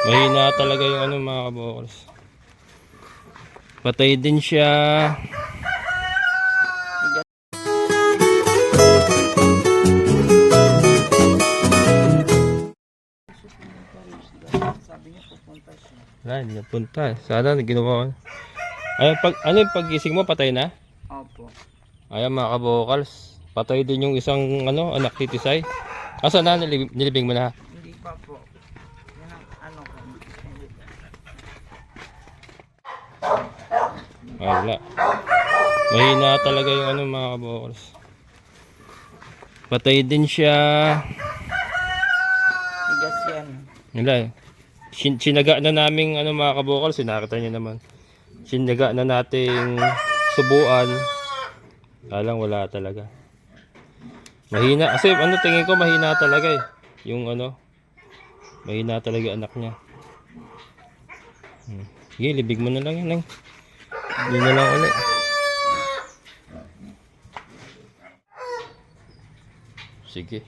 Mahina talaga yung ano mga kabokals. Patay din siya. Wala, hindi napunta. Sana ginawa ko. Ano yung pag-gising mo, patay na? Opo. Ayan mga kabokals. Patay din yung isang ano, anak ni Tisay. Asa na, nilibing mo na? Hindi pa po. Yan ang ano ko. Wala. Mahina talaga yung ano mga kabokals. Patay din siya. Tigas yan. Wala. Sinaga na naming ano mga kabokals. Sinakita niyo naman. Sinaga na nating subuan. Alang wala talaga. Mahina. Kasi ano tingin ko mahina talaga eh. Yung ano. Mahina talaga anak niya. Sige, libig mo na lang yan. Hindi na lang ulit. Sige.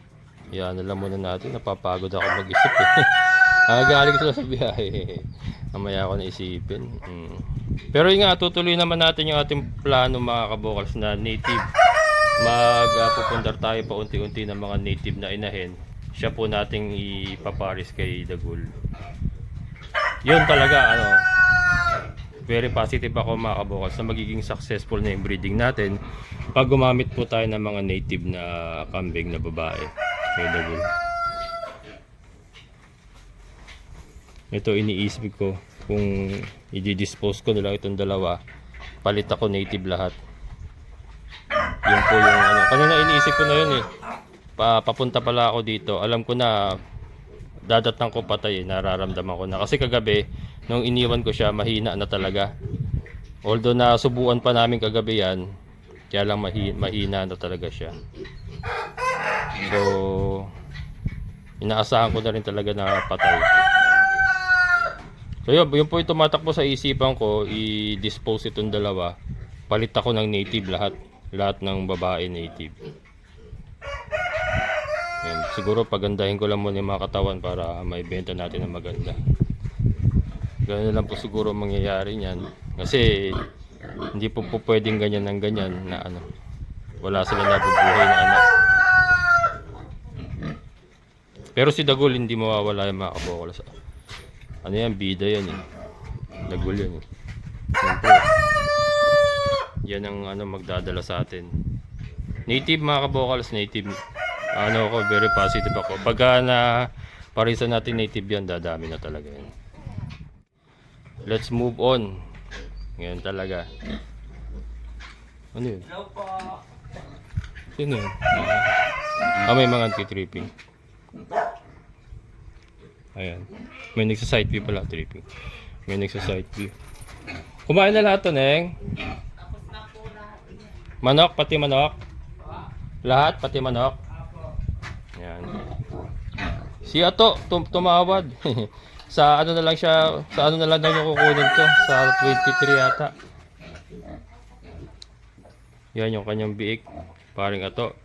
Yan na lang muna natin. Napapagod ako mag-isip eh. Galing sila sa biyahe. Mamaya ako na isipin. Pero yun nga, tutuloy naman natin yung ating plano mga kabokals na native. Magpupundar tayo pa unti-unti ng mga native na inahin. Siya po nating ipaparis kay Dagul. Yun talaga, ano, very positive ako mga kabokals na magiging successful na yung breeding natin pag gumamit po tayo ng mga native na kambing na babae kay Dagul. Ito iniisip ko kung i-dispose ko nila itong dalawa, palit ako native lahat. Yun po yung ano, kanina iniisip ko na yun eh. Papunta pala ako dito, alam ko na dadatang ko patay eh, nararamdaman ko na. Kasi kagabi, nung iniwan ko siya, mahina na talaga. Although nasubuan pa namin kagabi yan, kaya lang mahina na talaga siya. So, inaasahan ko na rin talaga na patay. So yun po yung tumatakbo sa isipan ko, i-dispose itong dalawa. Palit ako ng native lahat ng babae native. Yan. Siguro pagandahin ko lang muna yung mga katawan para maibenta natin ng maganda. Ganun lang po siguro mangyayari niyan. Kasi hindi po pwedeng ganyan ng ganyan na ano. Wala sila nabubuhay na anak. Pero si Dagul hindi mawawala yung mga kabokals. Ano yan, bida yan eh. Dagul yan eh. Siyempre, yan ang ano magdadala sa atin. Native mga kabokals, native. Ano ako, very positive ako. Pagka na parisan natin native yan, dadami na talaga yan. Let's move on. Ngayon talaga. Ano yun? Hello po. Sino yun? May mga anti-tripping. Ayan. May nagsa-side view pala, tripping. May nagsa-side view. Kumain na lahat to, Neng? Tapos na po lahat. Manok, pati manok? Lahat, pati manok? Ayan. Si Ato, tumawad. Sa ano na lang siya, sa ano na lang daw yung kukunin to? Sa 23 yata. Yan yung kanyang biik. Paring Ato.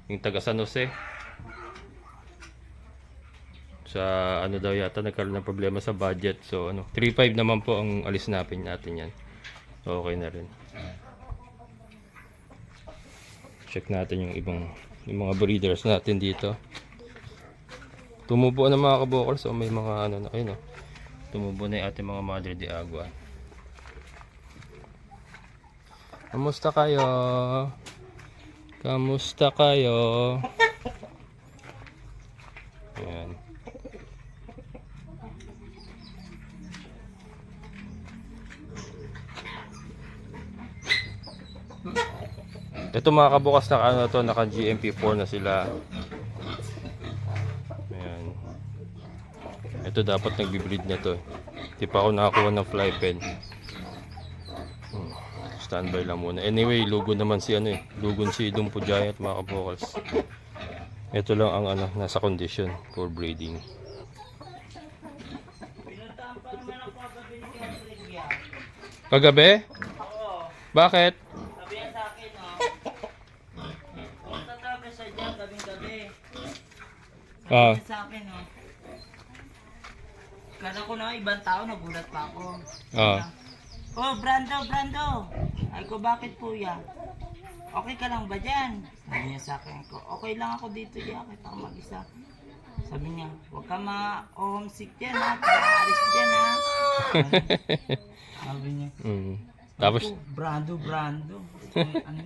Yung taga San Jose. Sa ano daw yata nagkaroon ng problema sa budget, so ano 3.5 naman po ang alis natin yan. So, okay na rin. Check natin yung mga breeders natin dito. Tumubo na mga kabokals, so may mga ano na kayo no. Tumubo na yung ating mga Madre de Agua. Kamusta kayo? Kamusta kayo? Ayan. Ito mga kabukas na ano to, naka GMP4 na sila. Ayan. Ito dapat nagbi-breed na to. Hindi pa ako nakakuha ng fly pen. Standby lang muna. Anyway, lugon naman si ano eh. Lugon si Dumpo Giant mga kabukals. Ito lang ang ano, nasa condition for breeding. Kagabi? Oo. Bakit? Sabi yan sa akin, Tatabi sa dyan, gabing-gabi. Sabi Ah, yan sa akin, Kala ko na ibang tao, nagulat pa ako. Oo. Oh, Brando. Ay ko, bakit kuya? Okay ka lang ba dyan? Sabi niya sa akin ko, okay lang ako dito, Jackie, ako mag-isa. Sabi niya, huwag ka ma-homesick dyan ha, paalis dyan ha. Sabi niya, Mm. Tapos, "Ako, Brando. Ano,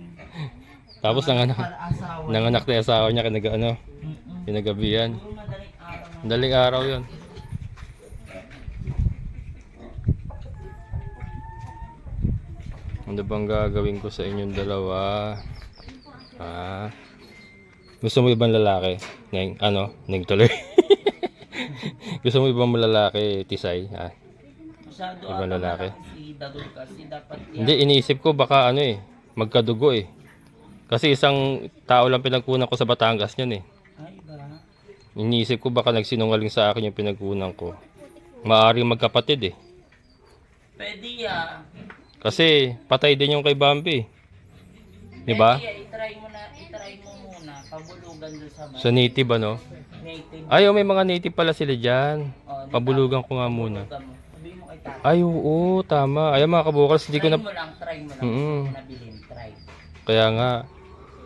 tapos nanganak, para asawa. nanganak na yung asawa niya Mm-mm. kinagabihan. Puro madaling araw na. Daling araw yun. Ano bang gagawin ko sa inyong dalawa? Gusto mo ibang lalaki? Neng, Neng tuloy. Gusto mo ibang lalaki, Tisay? Masyado Ibang ata lalaki. malaki si Dagol kasi dapat yan. Hindi, iniisip ko baka magkadugo eh. Kasi isang tao lang pinagkunan ko sa Batangas niyan eh. Ay ba? Iniisip ko baka nagsinungaling sa akin yung pinagkunan ko. Maaaring magkapatid eh. Pwede ya. Kasi patay din yung kay Bambi. Di ba? Pwede ya, itry mo muna. Pabulugan doon sa Sa native native. Ay, may mga native pala sila dyan. Oh, Pabulugan ko nga muna. Pabulugan mo. Sabihin mo kay tatay. Ay, oo, tama. Ay, mga kabukals, hindi ko na... Try mo lang. Mm. Hindi ko nabilin. Try. Kaya nga.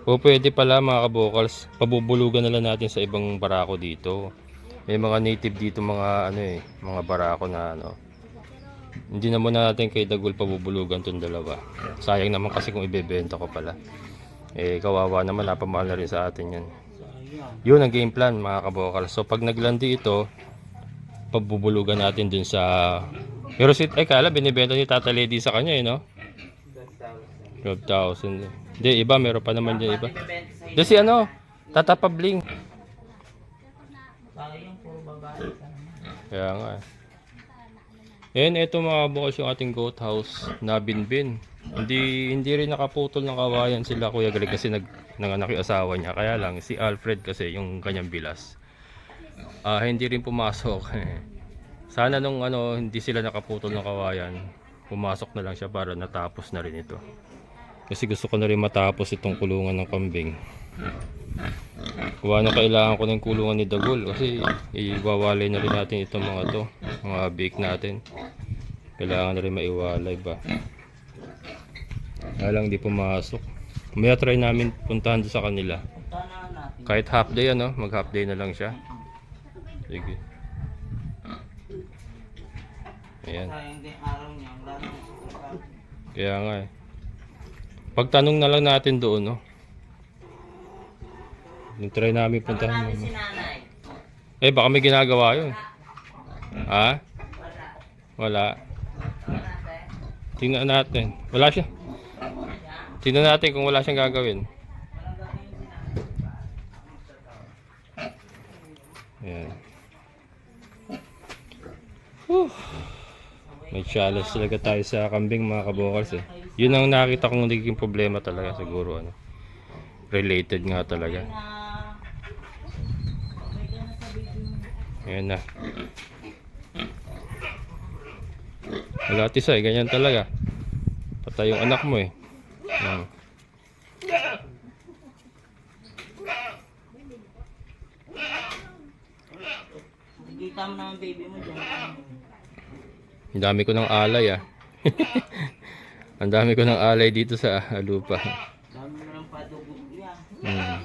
O pwede pala mga kabukals, pabubulugan na lang natin sa ibang barako dito. May mga native dito, mga mga barako na Hindi na muna natin kay Dagul pabubulugan tong dalawa. Sayang naman kasi kung ibebenta ko pala. Eh, kawawa naman, napamahal na rin sa atin yan. Sayang. Yun ang game plan mga kabukals. So pag naglandi ito, pabubulugan natin dun sa... Pero kala binibenta ni Tata Lady sa kanya 12,000. Hindi, iba, meron pa naman dyan iba. Doon si Tata Pabling. Sayang, puro babae. Kaya nga eh. And ito mga kabukals yung ating goat house na binbin. Hindi rin nakaputol ng kawayan sila Kuya Greg kasi nanganak yung asawa niya. Kaya lang si Alfred kasi yung kanyang bilas. Hindi rin pumasok. Sana nung hindi sila nakaputol ng kawayan, pumasok na lang siya para natapos na rin ito. Kasi gusto ko na rin matapos itong kulungan ng kambing. Kailangan ko ng kulungan ni Dagul kasi iwawalay na rin natin itong mga bake natin. Kailangan na rin maiwalay ba. Kaya lang di pumasok. May try namin puntahan doon sa kanila. Puntahan natin. Kahit half day mag half day na lang siya. Sige. Ayan. Sayang din araw niya. Wala nang susunod. Kaya nga eh. Pagtanong na lang natin doon Yung try namin Tama puntahan. natin si nanay. Baka may ginagawa yun. Ha? Wala. Wala. Tama natin. Tingnan natin. Wala siya. Tingnan natin kung wala siyang gagawin. Walang gagawin si nanay. Ayan. Whew. May challenge talaga tayo sa kambing mga kabokals eh. Yun ang nakita kong naging problema talaga siguro Related nga talaga. Ayan na. Wala Tisay, ganyan talaga. Patay yung anak mo eh. Kita mo naman baby mo dyan. Ang dami ko ng alay Ang dami ko ng alay dito sa lupa. Dami mo ng padugo niya. Ayan.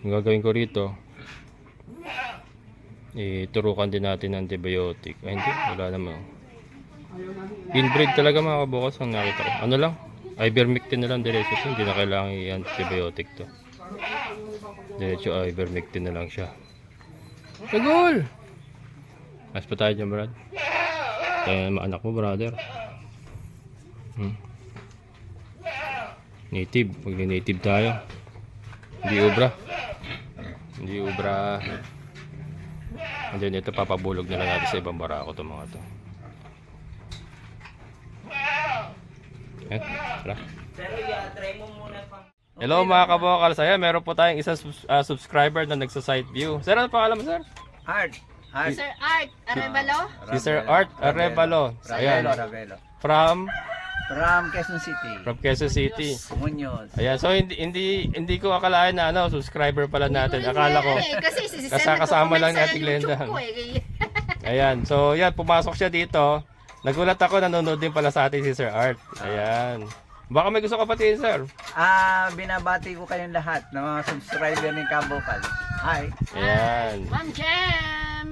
Ang gagawin ko rito, iturukan din natin ng antibiotic. Ay hindi, wala naman. Inbreed talaga mga kabukas ang nakita ko. Ano lang, ivermectin na lang diretso. Hindi na kailangan i-antibiotic to. Diretso ivermectin na lang siya. Tagol! Mas pa tayo dyan, Brad. Kaya naman anak mo, brother. Native, mag-native tayo. Hindi ubra. Hindi ubra. And then ito papabulog na lang natin sa ibang barako to mga to. Tara. Pero try mo muna pa. Hello mga kabokals. Ayan, meron po tayong isang subscriber na nagsa-site view. Sir, ano pangalan mo, sir? Art. Sir Art Arevalo? Si Sir Art Arevalo. Ayan. Ravelo. From Quezon City. Quezon City. Muñoz. Ayan, so hindi ko akalain na subscriber pala natin. Akala ko. Kasi si Sir kasama lang ni nagko-comment sa Ate Glenda. YouTube ko eh. Ayan, so yan, pumasok siya dito. Nagulat ako, nanonood din pala sa atin si Sir Art. Ayan. Baka may gusto ka patiin, sir. Binabati ko kayong lahat ng mga subscriber ni Kabokal. Hi. Ayan. Ma'am Jem!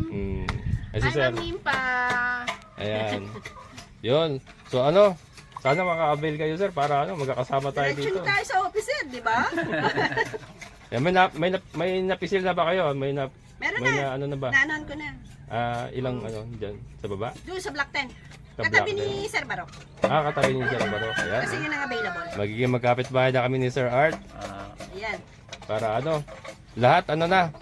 Ay, si Hi, sir. Ma'am Nimpa! Ayan. Yun. So sana maka-avail kayo, sir, para magkakasama tayo dito. Election tayo sa officer, di ba? Yan, may napisil na ba kayo? May Meron na, na. ano na ba? Naanon ko na. Ilang dyan sa baba? Doon sa Black 10. Sa Katabi Black ni Sir Barok. Katabi ni Sir Baro. Ayan. Kasi yun ang available. Magiging magkapit-bahay na kami ni Sir Art Ayan. para lahat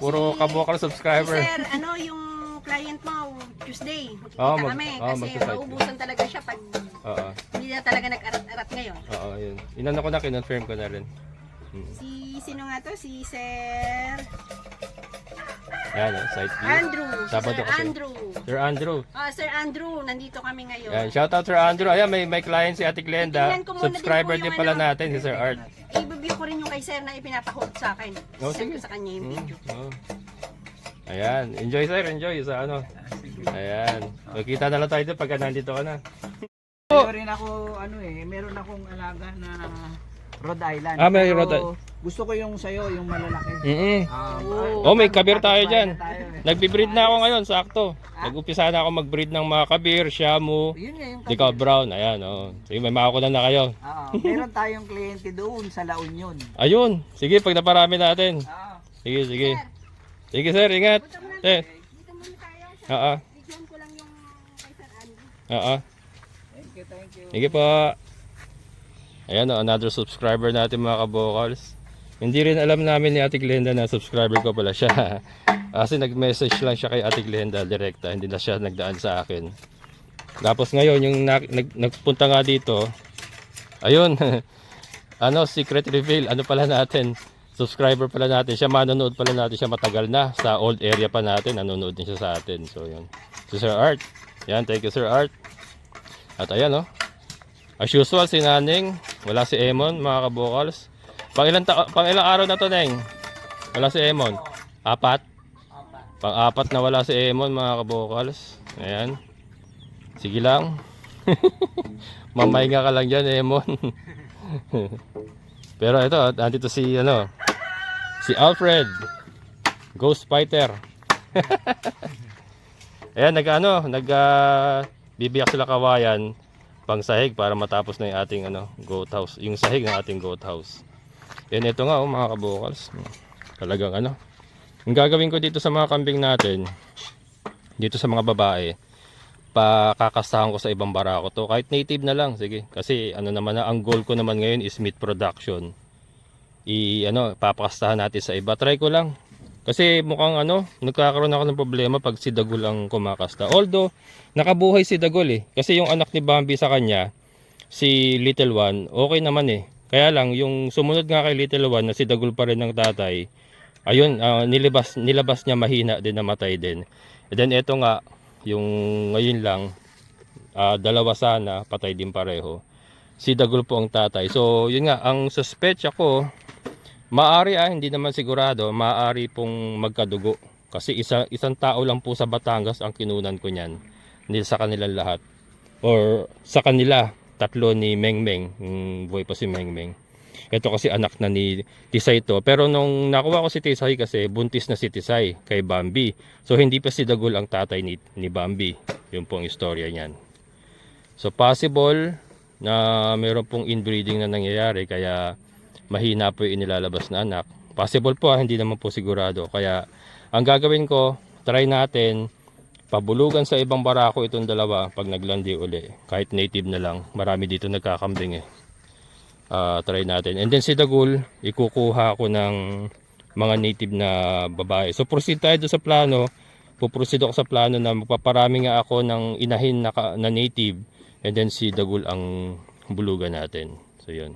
puro kabokal subscriber. Sir, yung client mo, Tuesday. Oo, Magkikita kami. Kasi magsa-site. maubusan talaga siya pag Oo. hindi na talaga nag-arat-arat ngayon. Oo, yun. Inano ko na, kinonfirm ko na rin. Sino nga to? Si Sir Ayan, site view. Andrew. Si Sabado Sir kasi. Andrew. Sir Andrew. Sir Andrew, nandito kami ngayon. Ayan, shoutout Sir Andrew. Ayan, may client si Ate Glenda. Tingnan ko muna Subscriber din din po pala yung natin si Sir Art. I-review ko rin yung kay Sir na ipinapahold sa akin. Oh, Send sige. ko sa kanya yung video. Oh. Ayan, enjoy sir, enjoy sa Ayan. Magkita na lang tayo dito pagka nandito ka na. Meron rin ako, meron akong alaga na Rhode Island. May Pero Rhode Island. gusto ko yung sayo, yung malalaki. May kabir tayo dyan. Tayo, eh. Nagbi-breed na ako ngayon, sakto. Nag-upisa na ako mag-breed ng mga kabir, shamu, Yun nga yung Decal Brown. Ayan, sige, may makakunan na kayo. meron tayong kliyente doon sa La Union. Ayun, sige, pag naparami natin. Sige, sige. Sige sir, ingat. Dito muna tayo. Oo. Bigyan ko lang yung kay Sir Andrew. Oo. Thank you. Sige po. Ayan, another subscriber natin mga kabokals. Hindi rin alam namin ni Ate Glenda na subscriber ko pala siya. Kasi nag-message lang siya kay Ate Glenda direkta, hindi na siya nagdaan sa akin. Tapos ngayon, yung nagpunta nga dito, ayun, secret reveal, pala natin, subscriber pala natin siya, manonood pala natin siya matagal na, sa old area pa natin, nanonood din siya sa atin. So yun, si Sir Art, yan, thank you Sir Art. At ayan as usual, si Naning, wala si Emon, mga kabokals. Pang ilang araw na to, Neng? Wala si Emon? 4? Pang-4 na wala si Emon, mga kabokals. Ayan. Sige lang. Mamahinga ka lang dyan, Emon. Pero ito, nandito si Alfred. Ghost Fighter. Ayan, bibiyak sila kawayan pang sahig para matapos na yung ating goat house, yung sahig ng ating goat house. Yan, ito nga mga kabokals. Talagang yung gagawin ko dito sa mga kambing natin, dito sa mga babae, pakakastahan ko sa ibang barako to, kahit native na lang, sige. Kasi ang goal ko naman ngayon is meat production. Papakastahan natin sa iba. Try ko lang. Kasi mukhang nagkakaroon ako ng problema pag si Dagol ang kumakasta. Although, nakabuhay si Dagol Kasi yung anak ni Bambi sa kanya, si Little One, okay naman Kaya lang, yung sumunod nga kay Little One na si Dagol pa rin ng tatay, ayun, nilabas niya mahina din, namatay din. And then ito nga, yung ngayon lang, dalawa sana, patay din pareho. Si Dagol po ang tatay. So, yun nga, ang suspect ako, maari hindi naman sigurado, maari pong magkadugo. Kasi isang tao lang po sa Batangas ang kinunan ko niyan. Hindi sa kanilang lahat. Or sa kanila, tatlo ni Mengmeng. Boy pa si Mengmeng. Ito kasi anak na ni Tisay to. Pero nung nakuha ko si Tisay kasi buntis na si Tisay kay Bambi. So hindi pa si Dagol ang tatay ni Bambi. Yun po ang istorya niyan. So possible na meron pong inbreeding na nangyayari kaya mahina po yung inilalabas na anak. Possible po, hindi naman po sigurado. Kaya ang gagawin ko, try natin pabulugan sa ibang barako itong dalawa pag naglandi uli. Kahit native na lang. Marami dito nagkakambing try natin. And then si Dagul, ikukuha ko ng mga native na babae. So proceed tayo doon sa plano. Puproceed ako sa plano na magpaparami nga ako ng inahin na native. And then si Dagul ang bulugan natin. So yun.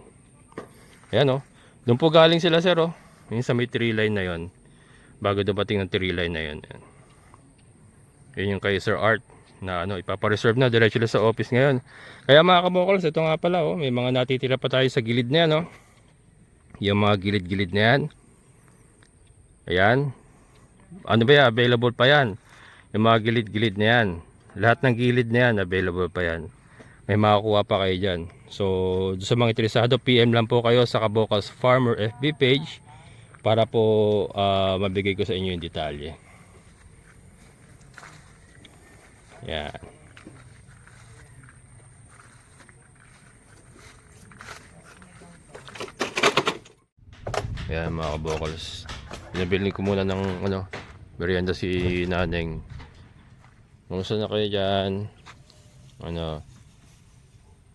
Ayan Doon po galing sila sir oh. Yung sa may tree line na yon. Bago dumating ng tree line na yon. Yan. Yun yung kay Sir Art na ano, ipapareserve na diretso na sa office ngayon. Kaya mga kabokals, ito nga pala oh, may mga natitira pa tayo sa gilid na yan oh. Yung mga gilid-gilid na yan. Ayan. Ano ba yan? Available pa yan. Yung mga gilid-gilid na yan. Lahat ng gilid na yan, available pa yan. May makakuha pa kayo dyan. So, sa mga interesado, PM lang po kayo sa Kabokals Farmer FB page para po mabigay ko sa inyo yung detalye. Yan. Yan mga kabokals. Pinabili ko muna ng ano, merienda si Naneng. Kumusta na kayo dyan? Ano,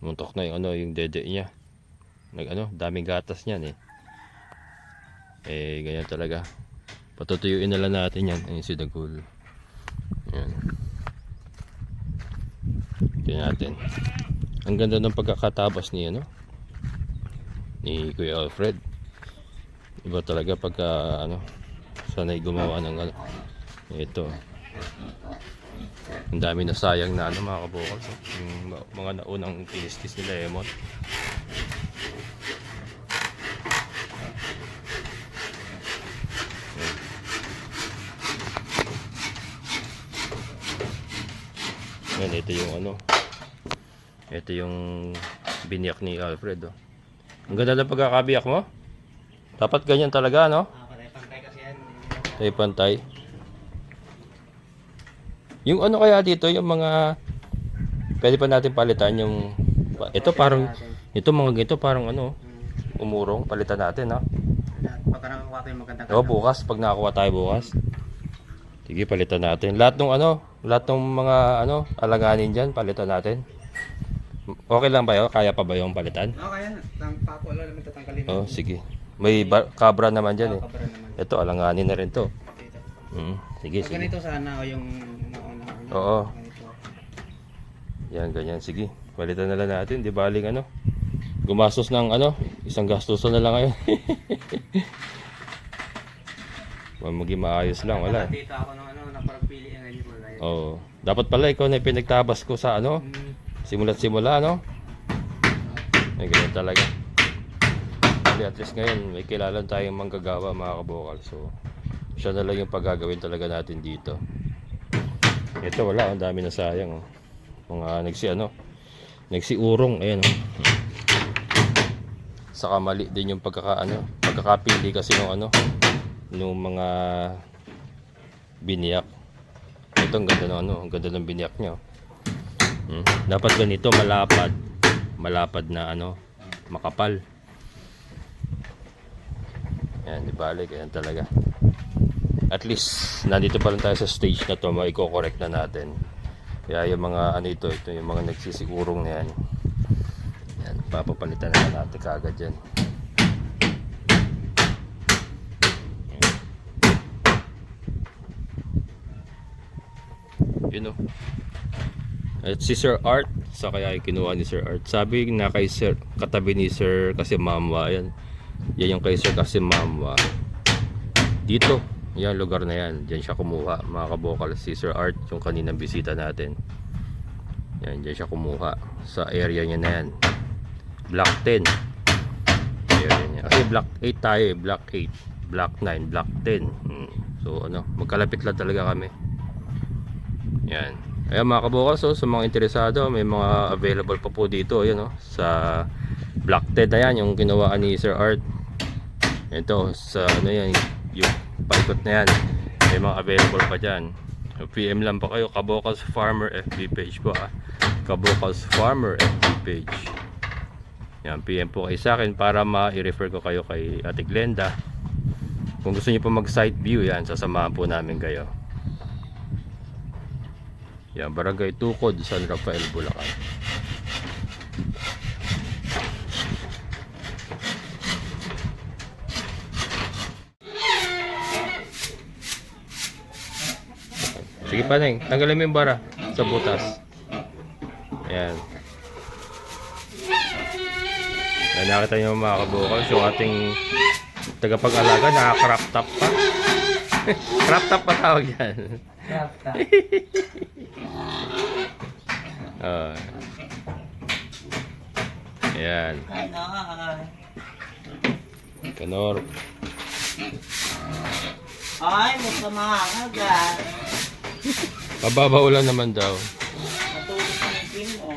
muntok na yung ano, yung dede niya. Daming gatas niyan eh. Eh, ganyan talaga. Patutuyuin na lang natin yan. Ayun si Dagul. Yan. Tingnan natin. Ang ganda ng pagkakatabas ni ano, ni Kuya Alfred. Iba talaga pagka ano, sanay gumawa ng ano. Ito. Ang dami na sayang na ano mga kabokals. Yung mga naunang kinistis ni Lemon. Yan, ito yung ano. Ito yung biniyak ni Alfred oh. Ang ganda ng pagkakabiyak mo. Dapat ganyan talaga, no? Pantay kasi yan. Tayo pantay. Yung ano kaya dito, yung mga pwede pa natin palitan yung ito parang ito parang ano, umurong, palitan natin, no? Pagka nakakuha tayo magandang O bukas, pag nakakuha tayo bukas. Sige, palitan natin. Lahat ng mga ano, alanganin diyan, palitan natin. Okay lang ba 'yo? Kaya pa ba 'yung palitan? Okay yan. Papo lang naman tatanggalin. Oh, sige. May kabra naman diyan eh. Kabra naman. Ito, alanganin na rin 'to. Dito. Sige, Pag sige. ganito sana o yung nauna. Oo. Ganito. Yan, ganyan. Sige. Palitan na lang natin. Di baling ano. Gumastos ng ano. Isang gastusan na lang ngayon. Maging maayos lang. Wala. Dito ako ng ano, napagpili ng ganyan wala yan. Oo. Dapat pala ikaw na yung pinagtabas ko sa ano. Simula't simula, ano. Ay, ganyan talaga. At least ngayon, may kilala tayong manggagawa mga kabokal. So, siya na lang yung paggagawin talaga natin dito. Ito wala, ang dami na sayang oh. Mga nagsiurong, ayan oh. Saka mali din yung pagkakapili kasi ng ano, nung mga biniyak. Ito ang ganda ng ano, ang ganda ng biniyak niya. Dapat ganito malapad na ano, makapal. Yan, di balik, ayan talaga. At least, nandito pa lang tayo sa stage na to, maiko-correct na natin. Kaya yung mga ano ito yung mga nagsisigurong na yan. Yan, papapalitan na natin kaagad yan. Yun o. At si Sir Art, sa kaya yung kinuha ni Sir Art. Sabi na kay Sir, katabi ni Sir kasi Mamwa, yan. Yan yung kay Sir kasi Mamwa. Dito. Yan lugar na yan, diyan siya kumuha mga kabokal. Si Sir Art yung kaninang bisita natin. Yan, diyan siya kumuha sa area niya na yan. Block 10 area niya. Kasi block 8 tayo eh. Block 8, block 9, block 10. So ano, magkalapit lang talaga kami. Yan. Kaya mga kabokal, so sa mga interesado, may mga available pa po dito. Yan, sa block 10 na yan, yung ginawa ni Sir Art. Ito, sa ano yan, yung paikot na yan, may mga available pa dyan. PM lang pa kayo, Kabokals Farmer FB page po Kabokals Farmer FB page. Yan, PM po kayo sa akin para ma-refer ko kayo kay Ate Glenda. Kung gusto niyo po mag site view, yan, sasamahan po namin kayo. Yan, Barangay Tukod, San Rafael, Bulacan. Sige pa, Neng. Tanggalin mo yung bara sa butas. Ayan. Ayan, Ay, nakita nyo mga kabukals, yung ating tagapag-alaga, naka-crop top pa. Crop top pa tawag yan. Rapta. Ayan. Kanor. Kanor. Ay, masama agad. Mababaw lang naman daw. Matulog sa itim mo.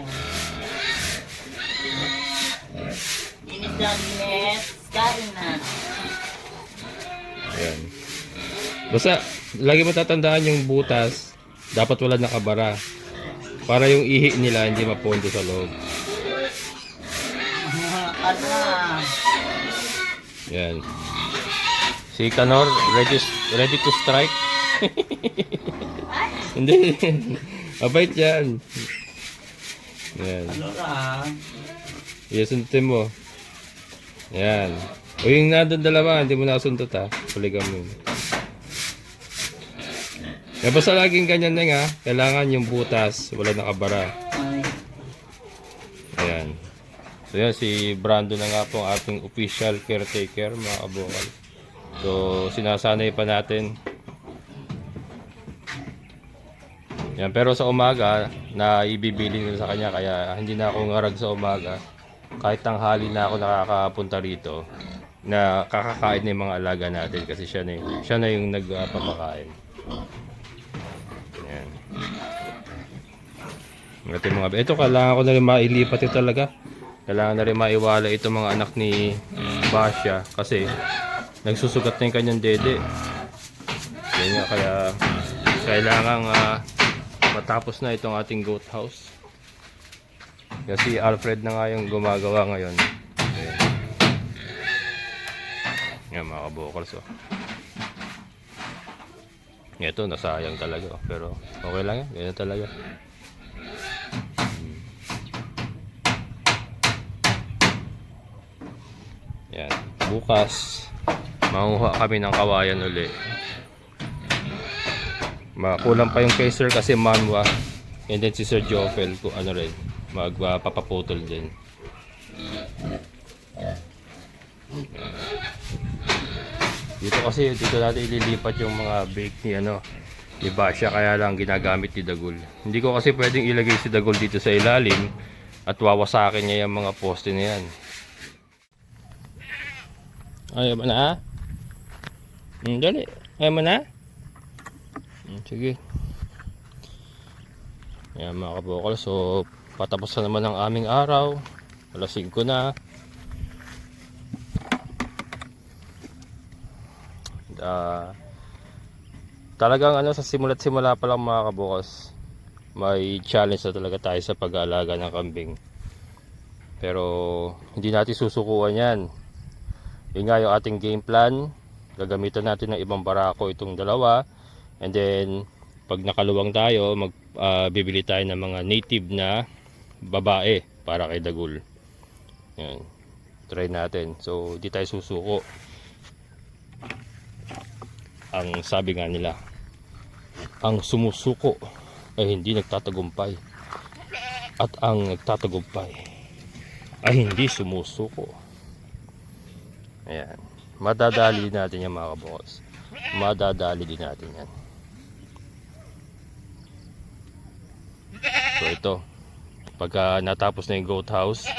Linis na linis. Kain na. Ayan. Basta, lagi mo tatandaan yung butas, dapat wala nakabara. Para yung ihi nila hindi mapondo sa loob. Ano na? Yan. Si Kanor, ready to strike. Hindi. Mabait yan. Yan. Ano na? Iyasundutin mo. Yan. O yung nandun dalawa, hindi mo nasundot ha. Puligan mo yun. Kaya basta laging ganyan na nga, kailangan yung butas, wala nakabara. Ay. Ayan. So yan, si Brando na nga po ang ating official caretaker, mga kabukal. So, sinasanay pa natin. Yan, pero sa umaga, na ibibili nila sa kanya, kaya hindi na ako ngarag sa umaga. Kahit tanghali na ako nakakapunta rito, na kakakain na yung mga alaga natin kasi siya na yung nagpapakain. Yan. Ito kailangan ko na rin mailipat ito talaga. Kailangan na rin maiwala itong mga anak ni Basya kasi nagsusugat na yung kanyang dede. Yan nga, kaya kailangan matapos na itong ating goat house. Kasi Alfred na nga yung gumagawa ngayon. Ayan. Yan mga kabukals. Ito nasayang talaga pero okay lang yan. Ganyan talaga. Yan. Bukas manguha kami ng kawayan uli. Makulang pa yung kay Sir kasi manwa. And then si Sir Joffel kung ano rin magpapaputol din. Dito kasi dito natin ililipat yung mga bake ni Basya, kaya lang ginagamit ni Dagul. Hindi ko kasi pwedeng ilagay si Dagul dito sa ilalim at wawasakin niya yung mga poste na yan. Ayaw mo na? Dali. Ayaw mo na? Sige. Ayan mga kabukal. So patapos na naman ang aming araw. Alas 5 na. Talagang sa simula't simula pa lang mga kabukas, may challenge na talaga tayo sa pag-aalaga ng kambing. Pero hindi natin susukuan yan. Yun nga yung ating game plan. Gagamitan natin ng ibang barako itong dalawa. And then pag nakaluwang tayo, bibili tayo ng mga native na babae para kay Dagul. Yan. Try natin. So hindi tayo susuko. Ang sabi nga nila, ang sumusuko ay hindi nagtatagumpay at ang nagtatagumpay ay hindi sumusuko. Ayan, madadali natin yan mga kabukas, madadali din natin yan. So ito, pagka natapos na yung goat house,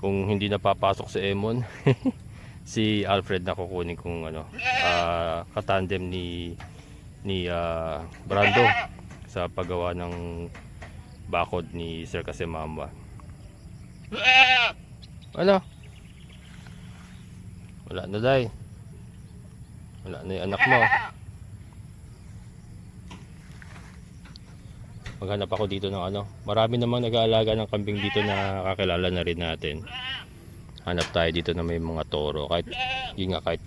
kung hindi napapasok si Emon si Alfred na kukunin kung katandem ni Brando sa paggawa ng bakod ni Sir Kasemamba. Ano? Wala na day. Wala na yung anak mo. Maghanap ako dito ng marami namang nag-aalaga ng kambing dito na kakilala na rin natin. Hanap tayo dito na may mga toro, kahit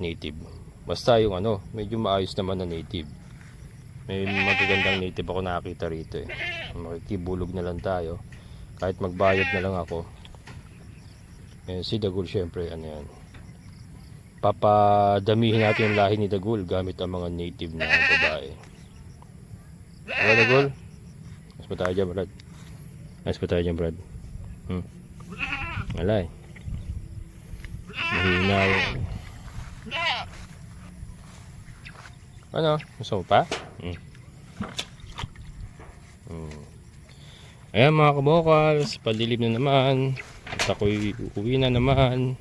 native. Basta yung medyo maayos naman na native. May magagandang native ako nakita rito eh. Makikibulog na lang tayo. Kahit magbayad na lang ako. Si Dagul syempre yan. Papadamihin natin yung lahi ni Dagul gamit ang mga native na babae. Okay Dagul? Mas pa tayo dyan Brad. Mas pa tayo dyan Brad. Alay. Mahina yung... Ano? Gusto mo pa? Ayan mga kabokals, padilim na naman. At ako'y uuwi na naman.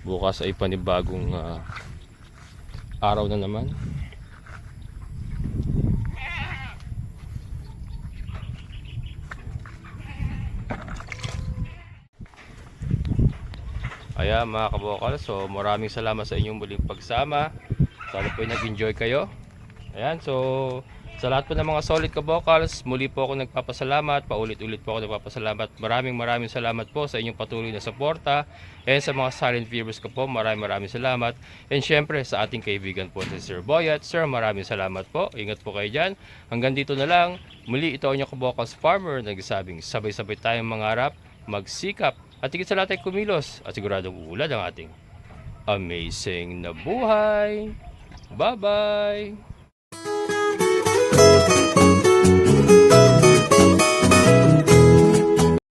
Bukas ay panibagong araw na naman. Ayan mga kabokal, so maraming salamat sa inyong muling pagsama. Sana po ay nag-enjoy kayo. Ayan, so sa lahat po ng mga solid kabokals, muli po ako nagpapasalamat, paulit-ulit po ako nagpapasalamat. Maraming salamat po sa inyong patuloy na suporta. And sa mga silent viewers ko po, maraming salamat. And syempre sa ating kaibigan po si Sir Boyat. Sir, maraming salamat po. Ingat po kayo dyan. Hanggang dito na lang. Muli ito ang inyong kabokals farmer, nagsasabing sabay-sabay tayong mangarap, magsikap, at higit sa lahat ay kumilos at siguradong uulad ang ating amazing na buhay. Bye-bye!